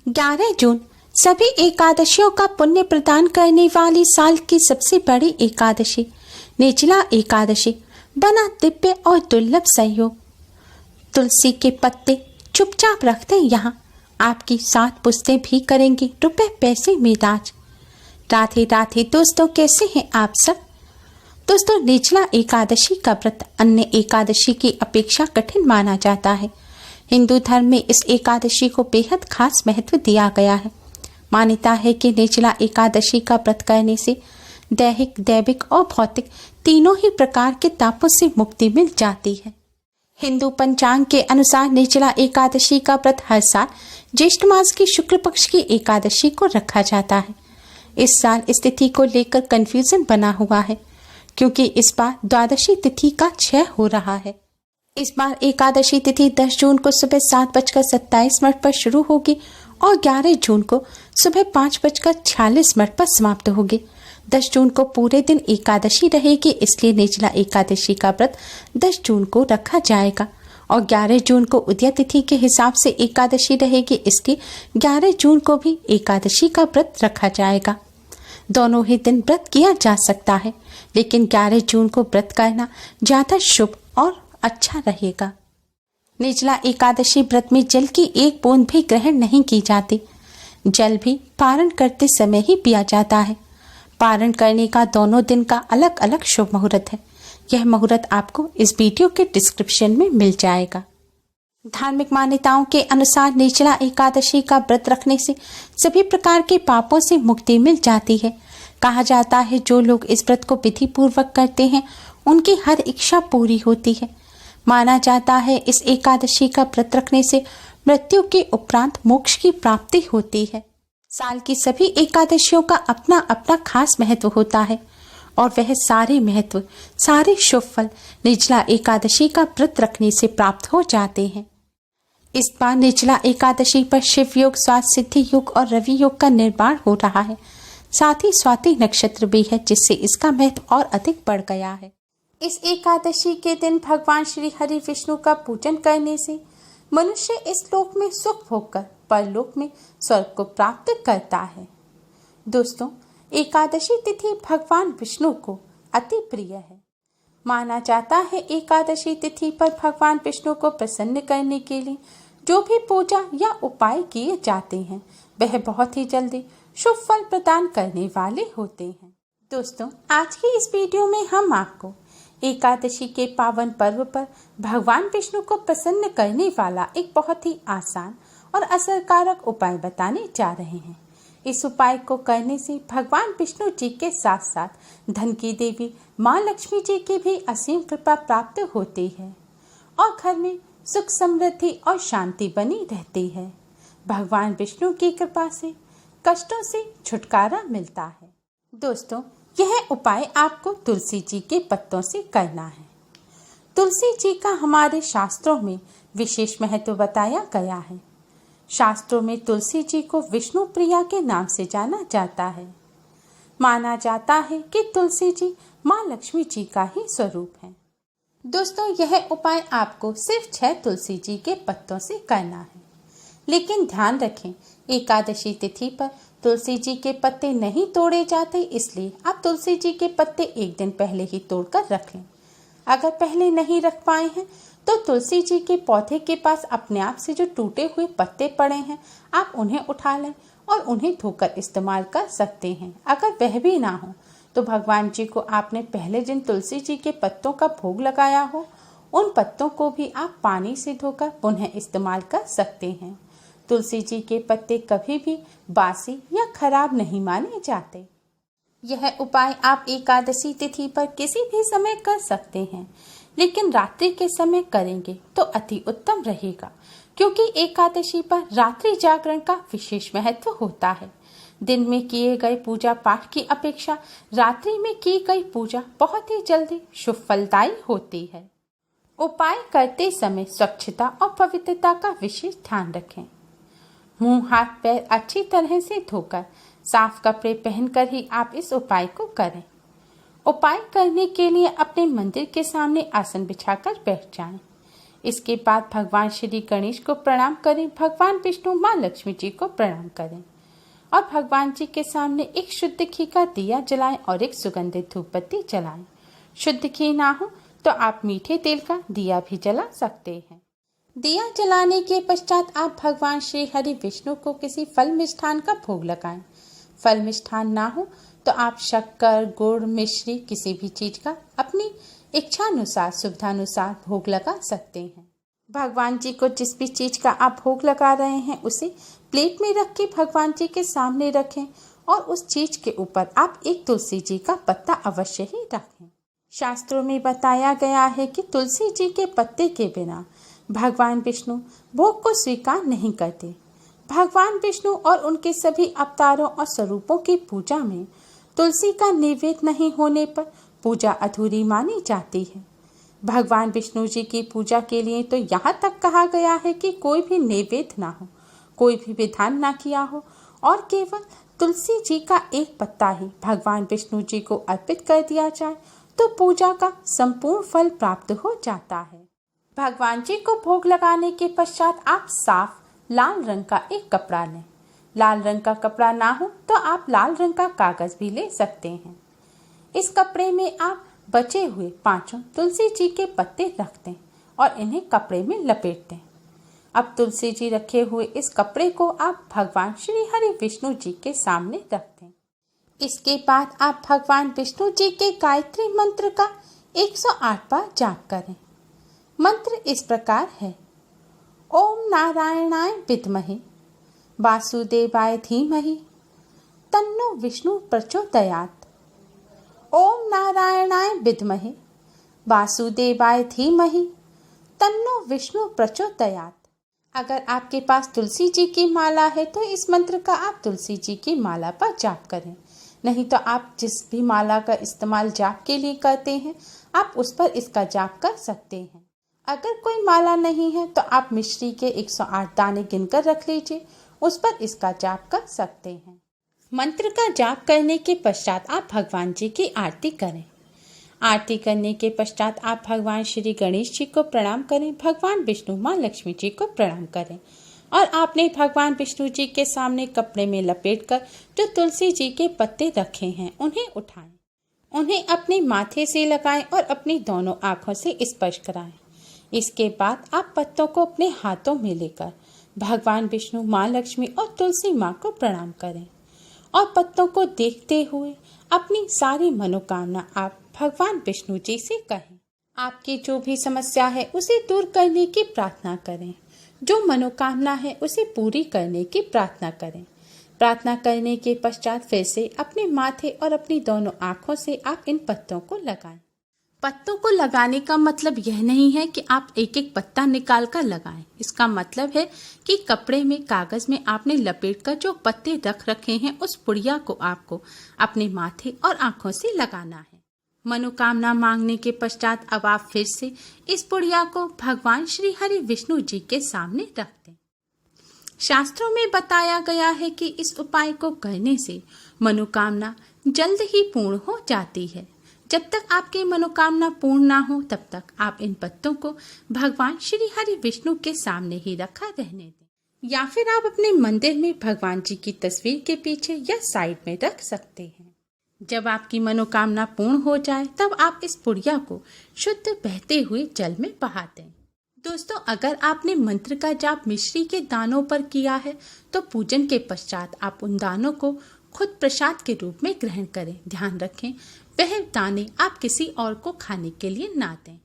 11 जून सभी एकादशियों का पुण्य प्रदान करने वाली साल की सबसे बड़ी एकादशी निर्जला एकादशी बना दिव्य और दुर्लभ संयोग। तुलसी के पत्ते चुपचाप रखते यहाँ, आपकी 7 पुश्तें भी करेंगी रुपए पैसे में राज। राधे राधे दोस्तों, कैसे हैं आप सब। दोस्तों, निर्जला एकादशी का व्रत अन्य एकादशी की अपेक्षा कठिन माना जाता है। हिंदू धर्म में इस एकादशी को बेहद खास महत्व दिया गया है। मान्यता है कि निर्जला एकादशी का व्रत करने से दैहिक, दैविक और भौतिक तीनों ही प्रकार के तापों से मुक्ति मिल जाती है। हिंदू पंचांग के अनुसार निर्जला एकादशी का व्रत हर साल ज्येष्ठ मास की शुक्ल पक्ष की एकादशी को रखा जाता है। इस साल इस तिथि को लेकर कंफ्यूजन बना हुआ है, क्योंकि इस बार द्वादशी तिथि का क्षय हो रहा है। इस बार एकादशी तिथि 10 जून को सुबह 7:27 पर शुरू होगी और 11 जून को सुबह 5:46 पर समाप्त होगी। 10 जून को पूरे दिन एकादशी रहेगी, इसलिए निर्जला एकादशी का व्रत 10 जून को रखा जाएगा और 11 जून को उदय तिथि के हिसाब से एकादशी रहेगी, इसलिए 11 जून को भी एकादशी का व्रत रखा जाएगा। दोनों ही दिन व्रत किया जा सकता है, लेकिन 11 जून को व्रत करना ज्यादा शुभ और अच्छा रहेगा। निर्जला एकादशी व्रत में जल की एक बूंद भी ग्रहण नहीं की जाती। जल भी पारण करते समय ही पिया जाता है। पारण करने का दोनों दिन का अलग अलग शुभ मुहूर्त है। यह मुहूर्त आपको इस वीडियो के डिस्क्रिप्शन में मिल जाएगा। धार्मिक मान्यताओं के अनुसार निर्जला एकादशी का व्रत रखने से सभी प्रकार के पापों से मुक्ति मिल जाती है। कहा जाता है जो लोग इस व्रत को विधि पूर्वक करते हैं उनकी हर इच्छा पूरी होती है। माना जाता है इस एकादशी का व्रत रखने से मृत्यु के उपरांत मोक्ष की प्राप्ति होती है। साल की सभी एकादशियों का अपना अपना खास महत्व होता है और वह सारे महत्व, सारे शुभ फल निर्जला एकादशी का व्रत रखने से प्राप्त हो जाते हैं। इस बार निर्जला एकादशी पर शिव योग, स्वास्थ्य सिद्धि योग और रवि योग का निर्माण हो रहा है। साथ ही स्वाति नक्षत्र भी है, जिससे इसका महत्व और अधिक बढ़ गया है। इस एकादशी के दिन भगवान श्री हरि विष्णु का पूजन करने से मनुष्य इस लोक में सुख भोग कर परलोक में स्वर्ग को प्राप्त करता है। दोस्तों, एकादशी तिथि भगवान विष्णु को अति प्रिय है। माना जाता है एकादशी तिथि पर भगवान विष्णु को प्रसन्न करने के लिए जो भी पूजा या उपाय किए जाते हैं वह बहुत ही जल्दी शुभ फल प्रदान करने वाले होते हैं। दोस्तों, आज की इस वीडियो में हम आपको एकादशी के पावन पर्व पर भगवान विष्णु को प्रसन्न करने वाला एक बहुत ही आसान और असरकारक उपाय बताने जा रहे हैं। इस उपाय को करने से भगवान विष्णु जी के साथ साथ धन की देवी माँ लक्ष्मी जी की भी असीम कृपा प्राप्त होती है और घर में सुख, समृद्धि और शांति बनी रहती है। भगवान विष्णु की कृपा से कष्टों से छुटकारा मिलता है। दोस्तों, यह उपाय आपको तुलसी जी के पत्तों से करना है। तुलसी जी का हमारे शास्त्रों में विशेष महत्व बताया गया है। शास्त्रों में तुलसी जी को विष्णु प्रिया के नाम से जाना जाता है। माना जाता है कि तुलसी जी माँ लक्ष्मी जी का ही स्वरूप है। दोस्तों, यह उपाय आपको सिर्फ 6 तुलसी जी के पत्तों से करना है, लेकिन ध्यान रखें एकादशी तिथि पर तुलसी जी के पत्ते नहीं तोड़े जाते, इसलिए आप तुलसी जी के पत्ते एक दिन पहले ही तोड़कर रख लें। अगर पहले नहीं रख पाए हैं तो तुलसी जी के पौधे के पास अपने आप से जो टूटे हुए पत्ते पड़े हैं आप उन्हें उठा लें और उन्हें धोकर इस्तेमाल कर सकते हैं। अगर वह भी ना हो तो भगवान जी को आपने पहले दिन तुलसी जी के पत्तों का भोग लगाया हो, उन पत्तों को भी आप पानी से धोकर पुनः इस्तेमाल कर सकते हैं। तुलसी जी के पत्ते कभी भी बासी या खराब नहीं माने जाते। यह उपाय आप एकादशी तिथि पर किसी भी समय कर सकते हैं, लेकिन रात्रि के समय करेंगे तो अति उत्तम रहेगा, क्योंकि एकादशी पर रात्रि जागरण का विशेष महत्व होता है। दिन में किए गए पूजा पाठ की अपेक्षा रात्रि में की गई पूजा बहुत ही जल्दी शुभ फलदायी होती है। उपाय करते समय स्वच्छता और पवित्रता का विशेष ध्यान रखें। मुंह, हाथ, पैर अच्छी तरह से धोकर साफ कपड़े पहनकर ही आप इस उपाय को करें। उपाय करने के लिए अपने मंदिर के सामने आसन बिछाकर बैठ जाएं। इसके बाद भगवान श्री गणेश को प्रणाम करें, भगवान विष्णु माँ लक्ष्मी जी को प्रणाम करें और भगवान जी के सामने एक शुद्ध घी का दिया जलाएं और एक सुगंधित धूप बत्ती जलाएं। शुद्ध घी ना हो तो आप मीठे तेल का दिया भी जला सकते हैं। दिया जलाने के पश्चात आप भगवान श्री हरि विष्णु को किसी फल मिष्ठान का भोग लगाएं। फल मिष्ठान ना हो तो आप शक्कर, गुड़, मिश्री किसी भी चीज का अपनी इच्छानुसार सुविधानुसार भोग लगा सकते हैं। भगवान जी को जिस भी चीज का आप भोग लगा रहे हैं उसे प्लेट में रख के भगवान जी के सामने रखें और उस चीज के ऊपर आप एक तुलसी जी का पत्ता अवश्य ही रखें। शास्त्रों में बताया गया है कि तुलसी जी के पत्ते के बिना भगवान विष्णु भोग को स्वीकार नहीं करते। भगवान विष्णु और उनके सभी अवतारों और स्वरूपों की पूजा में तुलसी का नैवेद्य नहीं होने पर पूजा अधूरी मानी जाती है। भगवान विष्णु जी की पूजा के लिए तो यहाँ तक कहा गया है कि कोई भी नैवेद्य ना हो, कोई भी विधान ना किया हो और केवल तुलसी जी का एक पत्ता ही भगवान विष्णु जी को अर्पित कर दिया जाए तो पूजा का संपूर्ण फल प्राप्त हो जाता है। भगवान जी को भोग लगाने के पश्चात आप साफ लाल रंग का एक कपड़ा लें। लाल रंग का कपड़ा ना हो तो आप लाल रंग का कागज भी ले सकते हैं। इस कपड़े में आप बचे हुए 5 तुलसी जी के पत्ते रख दें और इन्हें कपड़े में लपेट दें। अब तुलसी जी रखे हुए इस कपड़े को आप भगवान श्री हरि विष्णु जी के सामने रख दें। इसके बाद आप भगवान विष्णु जी के गायत्री मंत्र का 108 बार जाप करें। मंत्र इस प्रकार है: ओम नारायणाय विद्महे वासुदेवाय धीमहि तन्नो विष्णु प्रचोदयात्। ओम नारायणाय विद्महे वासुदेवाय धीमहि तन्नो विष्णु प्रचोदयात्। अगर आपके पास तुलसी जी की माला है तो इस मंत्र का आप तुलसी जी की माला पर जाप करें, नहीं तो आप जिस भी माला का इस्तेमाल जाप के लिए करते हैं आप उस पर इसका जाप कर सकते हैं। अगर कोई माला नहीं है तो आप मिश्री के 108 दाने गिनकर रख लीजिए, उस पर इसका जाप कर सकते हैं। मंत्र का जाप करने के पश्चात आप भगवान जी की आरती करें। आरती करने के पश्चात आप भगवान श्री गणेश जी को प्रणाम करें, भगवान विष्णु माँ लक्ष्मी जी को प्रणाम करें और आपने भगवान विष्णु जी के सामने कपड़े में लपेटकर जो तुलसी जी के पत्ते रखे हैं उन्हें उठाएं, उन्हें अपने माथे से लगाएं और अपनी दोनों आँखों से स्पर्श कराएं। इसके बाद आप पत्तों को अपने हाथों में लेकर भगवान विष्णु, माँ लक्ष्मी और तुलसी माँ को प्रणाम करें और पत्तों को देखते हुए अपनी सारी मनोकामना आप भगवान विष्णु जी से कहें। आपकी जो भी समस्या है उसे दूर करने की प्रार्थना करें, जो मनोकामना है उसे पूरी करने की प्रार्थना करें। प्रार्थना करने के पश्चात फिर से अपने माथे और अपनी दोनों आँखों से आप इन पत्तों को लगाएं। पत्तों को लगाने का मतलब यह नहीं है कि आप एक एक पत्ता निकाल कर लगाएं। इसका मतलब है कि कपड़े में, कागज में आपने लपेटकर जो पत्ते रख रखे हैं उस पुड़िया को आपको अपने माथे और आँखों से लगाना है। मनोकामना मांगने के पश्चात अब आप फिर से इस पुड़िया को भगवान श्री हरि विष्णु जी के सामने रख दें। शास्त्रों में बताया गया है कि इस उपाय को करने से मनोकामना जल्द ही पूर्ण हो जाती है। जब तक आपकी मनोकामना पूर्ण ना हो तब तक आप इन पत्तों को भगवान श्री हरि विष्णु के सामने ही रखा रहने दें या फिर आप अपने मंदिर में भगवान जी की तस्वीर के पीछे या साइड में रख सकते हैं। जब आपकी मनोकामना पूर्ण हो जाए तब आप इस पुड़िया को शुद्ध बहते हुए जल में बहा दें। दोस्तों, अगर आपने मंत्र का जाप मिश्री के दानों पर किया है तो पूजन के पश्चात आप उन दानों को खुद प्रसाद के रूप में ग्रहण करें। ध्यान रखें वह दाने आप किसी और को खाने के लिए ना दें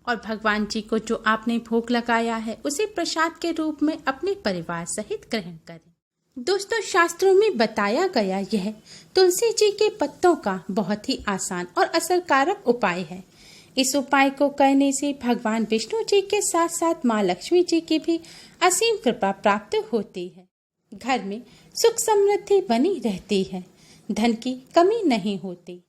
और भगवान जी को जो आपने भोग लगाया है उसे प्रसाद के रूप में अपने परिवार सहित ग्रहण करें। दोस्तों, शास्त्रों में बताया गया यह तुलसी जी के पत्तों का बहुत ही आसान और असरकारक उपाय है। इस उपाय को करने से भगवान विष्णु जी के साथ साथ माँ लक्ष्मी जी की भी असीम कृपा प्राप्त होती है। घर में सुख समृद्धि बनी रहती है, धन की कमी नहीं होती।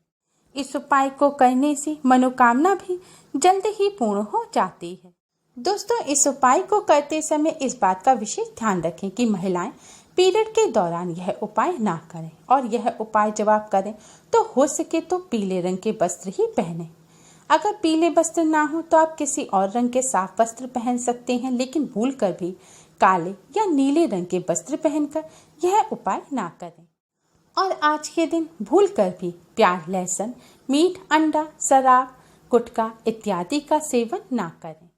इस उपाय को करने से मनोकामना भी जल्द ही पूर्ण हो जाती है। दोस्तों, इस उपाय को करते समय इस बात का विशेष ध्यान रखें कि महिलाएं पीरियड के दौरान यह उपाय ना करें और यह उपाय जब आप करें तो हो सके तो पीले रंग के वस्त्र ही पहनें। अगर पीले वस्त्र ना हो तो आप किसी और रंग के साफ वस्त्र पहन सकते हैं, लेकिन भूलकर भी काले या नीले रंग के वस्त्र पहनकर यह उपाय ना करें। और आज के दिन भूलकर भी प्याज, लहसुन, मीट, अंडा, शराब, गुटखा इत्यादि का सेवन ना करें।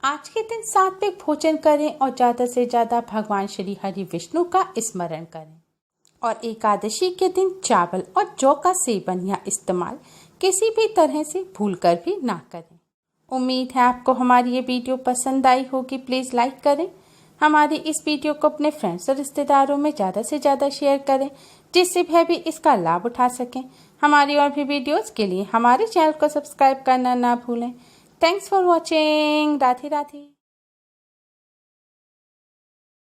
आज के दिन सात्विक भोजन करें और ज़्यादा से ज़्यादा भगवान श्री हरि विष्णु का स्मरण करें। और एकादशी के दिन चावल और जौ का सेवन या इस्तेमाल किसी भी तरह से भूलकर भी ना करें। उम्मीद है आपको हमारी ये वीडियो पसंद आई होगी। प्लीज़ लाइक करें, हमारी इस वीडियो को अपने फ्रेंड्स और रिश्तेदारों में ज़्यादा से ज़्यादा शेयर करें, जिससे वह भी इसका लाभ उठा सकें। हमारी और भी वीडियोस के लिए हमारे चैनल को सब्सक्राइब करना ना भूलें। Thanks for watching. Radhe Radhe.